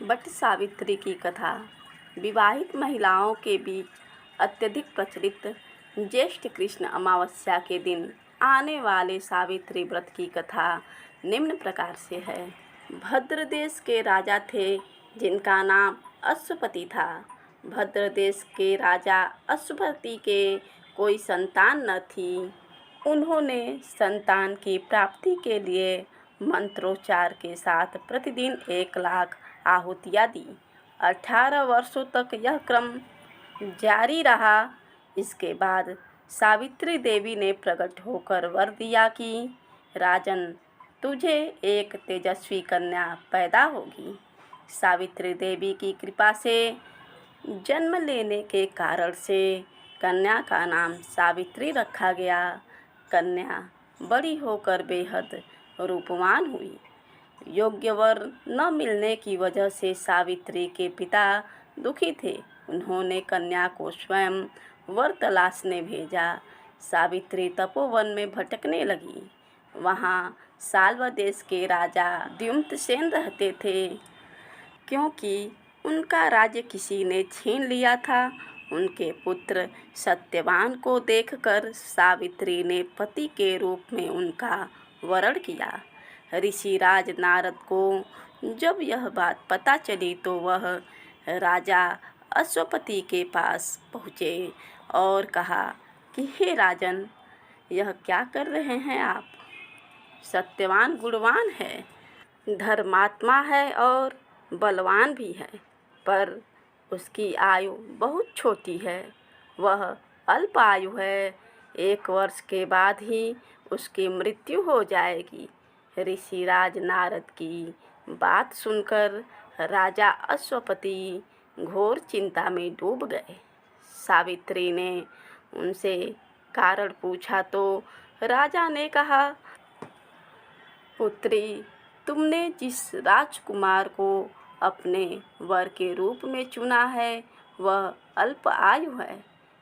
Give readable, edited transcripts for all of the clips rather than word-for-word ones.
But Savitri की कथा विवाहित महिलाओं के बीच अत्यधिक प्रचलित ज्येष्ठ कृष्ण अमावस्या के दिन आने वाले सावित्री व्रत की कथा निम्न प्रकार से है। भद्र देश के राजा थे जिनका नाम अश्वपति था। भद्र देश के राजा अश्वपति के कोई संतान न थी। उन्होंने संतान की प्राप्ति के लिए मंत्रोच्चार के साथ प्रतिदिन 1,00,000 आहुतियाँ दी। 18 वर्षों तक यह क्रम जारी रहा। इसके बाद सावित्री देवी ने प्रकट होकर वर दिया कि राजन, तुझे एक तेजस्वी कन्या पैदा होगी। सावित्री देवी की कृपा से जन्म लेने के कारण से कन्या का नाम सावित्री रखा गया। कन्या बड़ी होकर बेहद रूपवान हुई। योग्य वर न मिलने की वजह से सावित्री के पिता दुखी थे। उन्होंने कन्या को स्वयं वर तलाशने भेजा। सावित्री तपोवन में भटकने लगी। वहाँ साल्व देश के राजा द्युम्नसेन रहते थे। क्योंकि उनका राज्य किसी ने छीन लिया था, उनके पुत्र सत्यवान को देखकर सावित्री ने पति के रूप में उनका वरण किया। ऋषिराज नारद को जब यह बात पता चली तो वह राजा अश्वपति के पास पहुँचे और कहा कि हे राजन, यह क्या कर रहे हैं आप? सत्यवान गुणवान है, धर्मात्मा है और बलवान भी है, पर उसकी आयु बहुत छोटी है। वह अल्प आयु है। 1 वर्ष के बाद ही उसकी मृत्यु हो जाएगी। ऋषिराज नारद की बात सुनकर राजा अश्वपति घोर चिंता में डूब गए। सावित्री ने उनसे कारण पूछा तो राजा ने कहा, पुत्री, तुमने जिस राजकुमार को अपने वर के रूप में चुना है वह अल्प आयु है।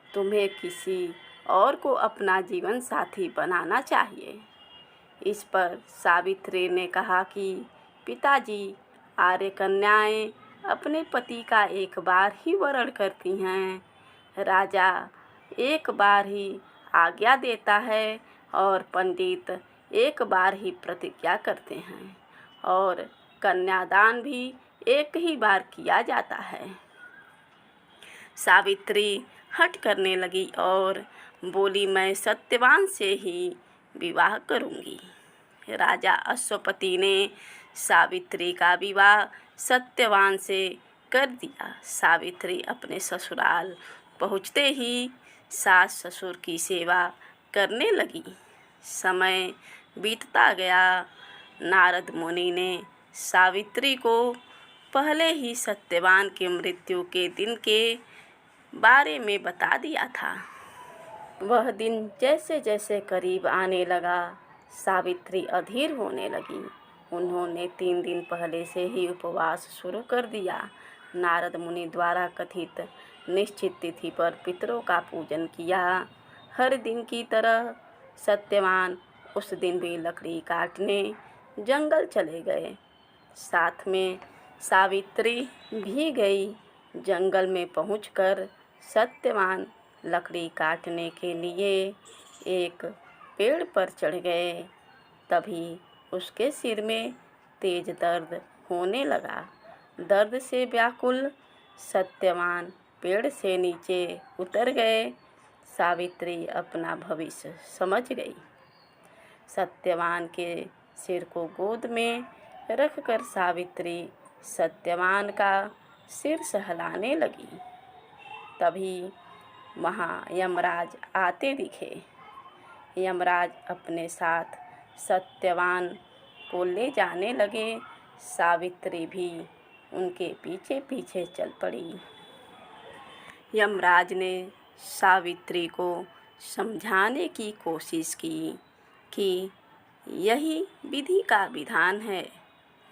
तुम्हें किसी और को अपना जीवन साथी बनाना चाहिए। इस पर सावित्री ने कहा कि पिताजी, आर्य कन्याएं अपने पति का एक बार ही वरण करती हैं। राजा एक बार ही आज्ञा देता है और पंडित एक बार ही प्रतिज्ञा करते हैं और कन्यादान भी एक ही बार किया जाता है। सावित्री हठ करने लगी और बोली, मैं सत्यवान से ही विवाह करूंगी। राजा अश्वपति ने सावित्री का विवाह सत्यवान से कर दिया। सावित्री अपने ससुराल पहुँचते ही सास ससुर की सेवा करने लगी। समय बीतता गया। नारद मुनि ने सावित्री को पहले ही सत्यवान की मृत्यु के दिन के बारे में बता दिया था। वह दिन जैसे जैसे करीब आने लगा, सावित्री अधीर होने लगी। उन्होंने 3 दिन पहले से ही उपवास शुरू कर दिया। नारद मुनि द्वारा कथित निश्चित तिथि पर पितरों का पूजन किया। हर दिन की तरह सत्यवान उस दिन भी लकड़ी काटने जंगल चले गए। साथ में सावित्री भी गई। जंगल में पहुंचकर सत्यवान लकड़ी काटने के लिए एक पेड़ पर चढ़ गए। तभी उसके सिर में तेज दर्द होने लगा। दर्द से व्याकुल सत्यवान पेड़ से नीचे उतर गए। सावित्री अपना भविष्य समझ गई। सत्यवान के सिर को गोद में रखकर सावित्री सत्यवान का सिर सहलाने लगी। तभी वहाँ यमराज आते दिखे। यमराज अपने साथ सत्यवान को ले जाने लगे। सावित्री भी उनके पीछे पीछे चल पड़ी। यमराज ने सावित्री को समझाने की कोशिश की कि यही विधि का विधान है,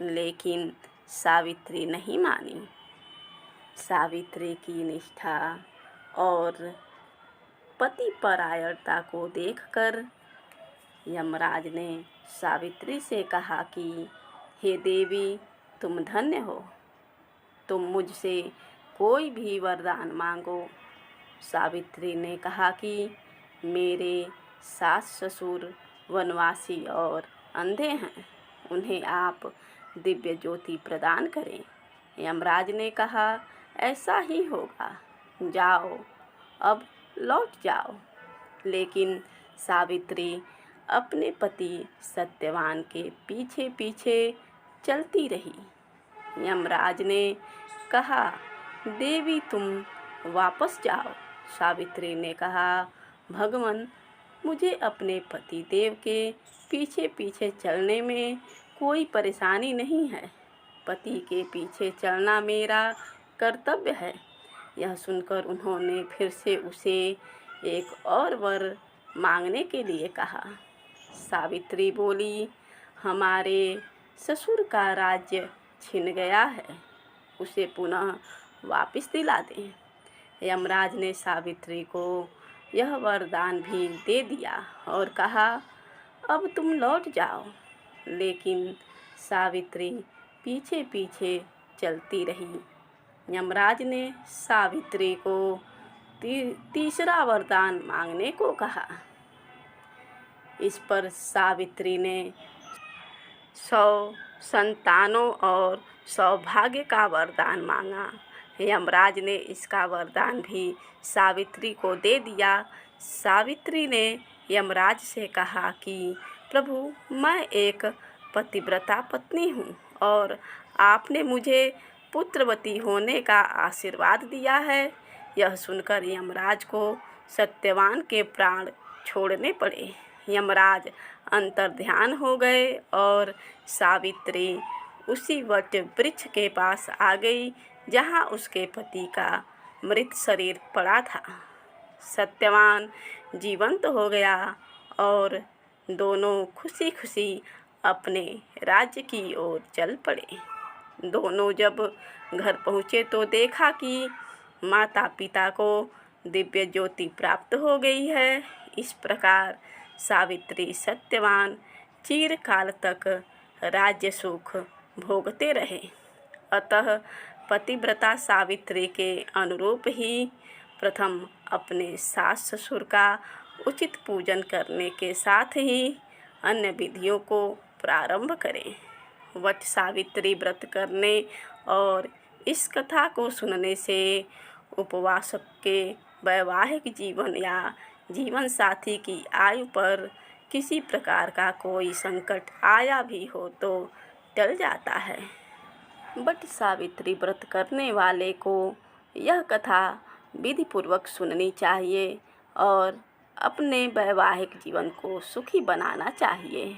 लेकिन सावित्री नहीं मानी। सावित्री की निष्ठा और पतिपरायणता को देखकर यमराज ने सावित्री से कहा कि हे देवी, तुम धन्य हो। तुम मुझसे कोई भी वरदान मांगो। सावित्री ने कहा कि मेरे सास ससुर वनवासी और अंधे हैं, उन्हें आप दिव्य ज्योति प्रदान करें। यमराज ने कहा, ऐसा ही होगा, जाओ, अब लौट जाओ। लेकिन सावित्री अपने पति सत्यवान के पीछे पीछे चलती रही। यमराज ने कहा, देवी तुम वापस जाओ। सावित्री ने कहा, भगवान, मुझे अपने पति देव के पीछे पीछे चलने में कोई परेशानी नहीं है। पति के पीछे चलना मेरा कर्तव्य है। यह सुनकर उन्होंने फिर से उसे एक और वर मांगने के लिए कहा। सावित्री बोली, हमारे ससुर का राज्य छिन गया है, उसे पुनः वापस दिला दें। यमराज ने सावित्री को यह वरदान भी दे दिया और कहा, अब तुम लौट जाओ। लेकिन सावित्री पीछे पीछे चलती रही। यमराज ने सावित्री को तीसरा वरदान मांगने को कहा। इस पर सावित्री ने 100 संतानों और सौभाग्य का वरदान मांगा। यमराज ने इसका वरदान भी सावित्री को दे दिया। सावित्री ने यमराज से कहा कि प्रभु, मैं एक पतिव्रता पत्नी हूँ और आपने मुझे पुत्रवती होने का आशीर्वाद दिया है। यह सुनकर यमराज को सत्यवान के प्राण छोड़ने पड़े। यमराज अंतर्ध्यान हो गए और सावित्री उसी वट वृक्ष के पास आ गई जहाँ उसके पति का मृत शरीर पड़ा था। सत्यवान जीवंत हो गया और दोनों खुशी खुशी अपने राज्य की ओर चल पड़े। दोनों जब घर पहुँचे तो देखा कि माता पिता को दिव्य ज्योति प्राप्त हो गई है। इस प्रकार सावित्री सत्यवान चिरकाल तक राज्य सुख भोगते रहे। अतः पतिव्रता सावित्री के अनुरूप ही प्रथम अपने सास ससुर का उचित पूजन करने के साथ ही अन्य विधियों को प्रारंभ करें। वट सावित्री व्रत करने और इस कथा को सुनने से उपवासक के वैवाहिक जीवन या जीवन साथी की आयु पर किसी प्रकार का कोई संकट आया भी हो तो टल जाता है। वट सावित्री व्रत करने वाले को यह कथा विधिपूर्वक सुननी चाहिए और अपने वैवाहिक जीवन को सुखी बनाना चाहिए।